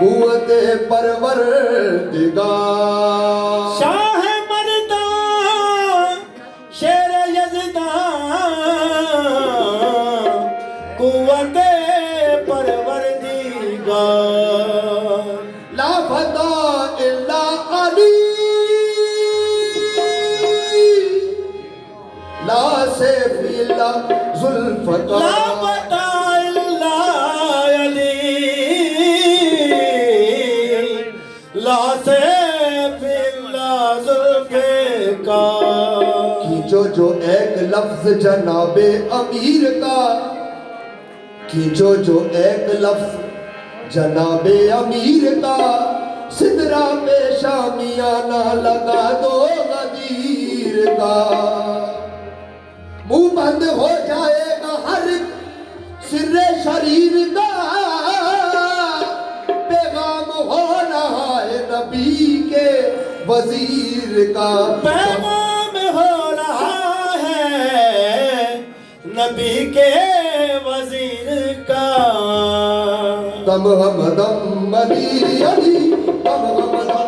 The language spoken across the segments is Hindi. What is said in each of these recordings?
कुव्वते परवरदिगार। शाह मर्दा शेर यज़दा कुव्वते परवरदिगार। ला फता इल्ला अली, ला सैफ इल्ला जुल्फ़कार। ला फता इल्ला अली, ला सैफ इल्ला जुल्फ़कार। खींचो जो एक लफ्ज जनाबे अमीर का, खींचो जो एक लफ्ज जनाबे अमीर का, सिदरा पे शामियाना लगा दो गदीर का। मुंह बंद हो जाएगा हर सिर्रे शरीर का, पैगाम हो रहा है नबी के वजीर का। पैगाम हो रहा है नबी के वजीर का। दम हम दम अली अली, दम हम दम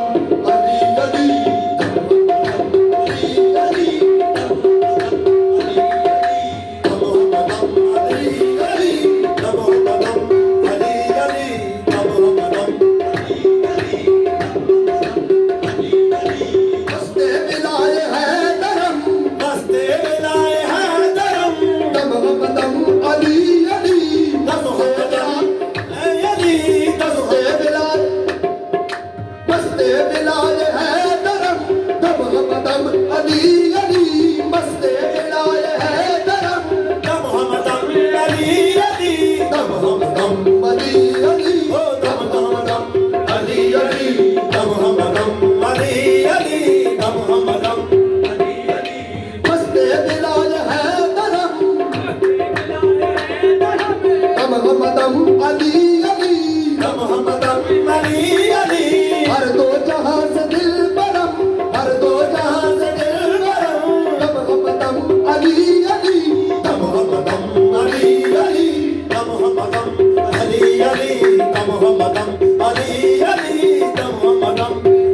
अली अली, हर दो जहां से दिल बरम, हर दो जहां से दिल बरम। दम हम दम अली अली, दम हम दम अली अली, दम हम दम अली अली, दम हम दम अली अली, दम हम दम अली अली, दम हम दम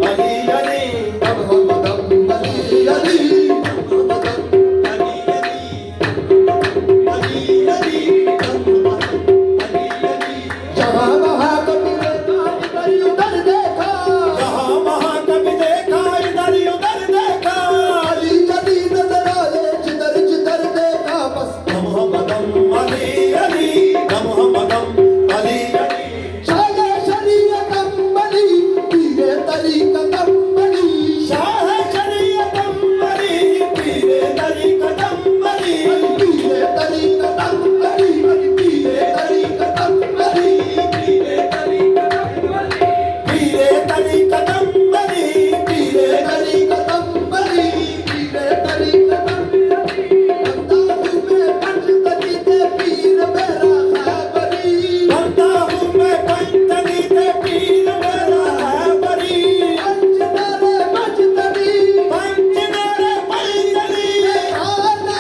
अली अली, दम हम दम अली अली, अली अली, दम हम दम अली अली। जहां वहां कभी देखा इधर उधर देखा, जहां वहां कभी देखा इधर उधर देखा, अली अली नजर आए जिधर जिधर देखा। बस दम हम दम अली अली, दम हम दम अली अली। शाह शरीयत अम्बली, पीरे तरीक़त अम्बली, शाह शरीयत अम्बली, पीरे तरीक़त अम्बली, पीरे तरीक़त अम्बली, पीरे तरीक़त अम्बली, पीरे तरीक़त अम्बली, पीरे तरीक़त अम्बली, पीरे तरीक़त अम्बली, पीरे तरीक़त अम्बली। बंदा हूँ मैं पंचतनी के पीर मेरा खैबरी, बनता हूँ मैं पंचतनी के पीर मेरा खैबरी। पंचनारे पंचतनी, पंचनारे पंचतनी, आना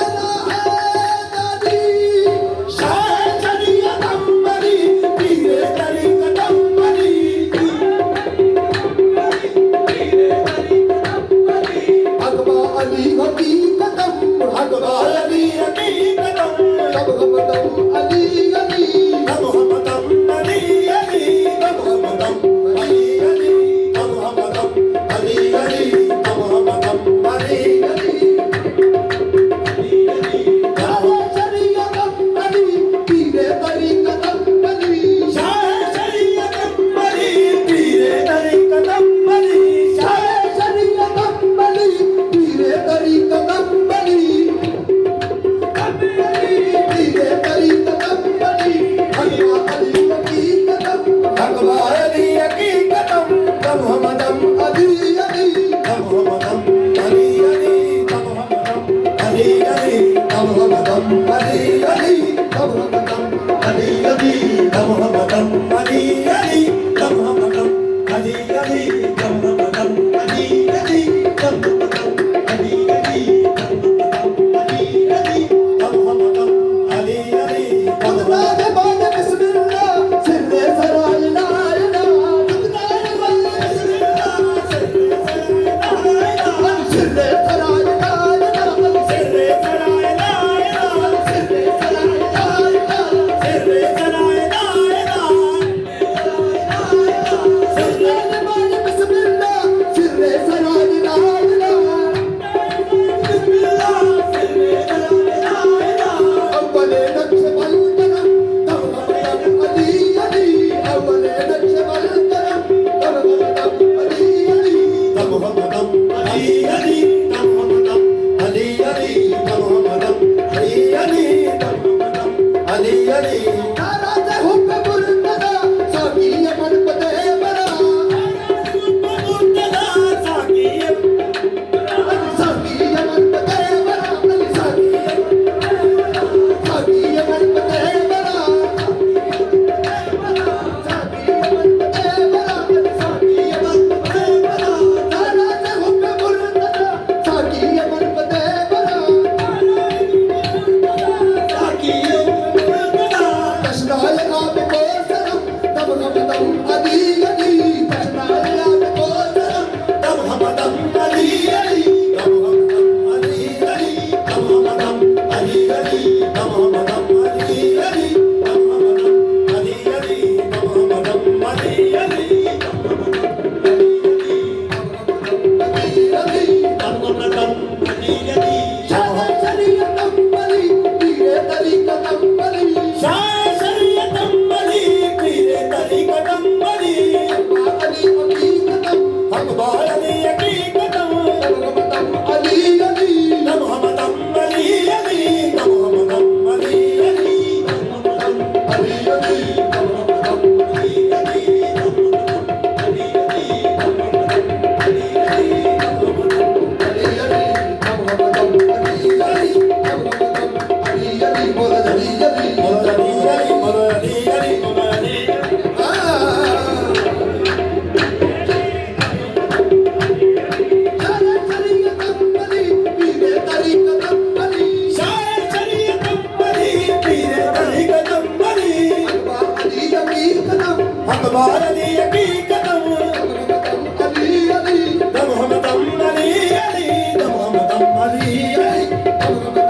हैदरी। शाह शरीयत अम्बली, पीरे तरीक़त अम्बली, अकबा अली हकीकतम, अकबा अली हकीकतम, तब हम दम अली अली, दम हम दम अली अली, दम हम दम अली अली, दम हम दम अली अली, दम हम दम अली अली, अली अली। शाह शरीयत अम्बली, पीरे तरीक़त अम्बली, शाह शरीयत अम्बली, पीरे तरीक़त अम्बली, शाह शरीयत अम्बली, पीरे तरीक़त अम्बली, पीरे तरीक़त अम्बली। अकबा अली हकीकतम, अकबा अली हकीकतम, दम हम दम अली अली, दम हम दम अली अली, दम हम दम अली अली, दम हम दम अली अली, तब हम दम अली अली, दम हम दम अली अली, दम हम दम अली अली, दम हम दम अली अली, दम हम दम अली अली, दम हम दम अली अली, दम हम दम अली अली, दम हम खुदा के बाद बिस्मिल्लाह, सिर्रे सराय ला इलाहा, अली अली नारा ते हुक्म मुर्तदा साकी अमन पते बरा मुर्तदा साकी साकी अमन पते बरा साकी अमन पते बरा साकी अमन पते बरा साकी अमन पते बरा नारा ते हुक्म मुर्तदा साकी अमन पते बरा साकी मुर्तदा तशनाए आप को सनम तब हम तम अली अली तशनाए आप को सनम दम हम दम अली अली दम हम दम अली अली दम हम दम अली अली दम हम दम अली अली दम हम दम अली अली दम हम दम अली अली दम हम दम अली अली दम हम दम अली अली शाह शरीयतम अली पीरे तरीकतम अली शाह शरीयतम अली पीरे तरीकतम अली अली हकीकतम अकबर अली हकीकतम तम अली अली दम हम दम अली अली दम हम दम अली अली दम हम दम अली अली अली अली दम हम दम अली अली दम हम दम अली अली दम हम दम अली अली मोहम्मदम अली अली मोहम्मदम अली अली बोल अली अली अली अली अली अली अली शाह शरीयतम अली पीरे तरीकतम अली शाह शरीयतम अली पीरे तरीकतम अली अली हकीकतम अकबर अली हकीकतम अली अली दम हम दम अली अली दम हम दम अली अली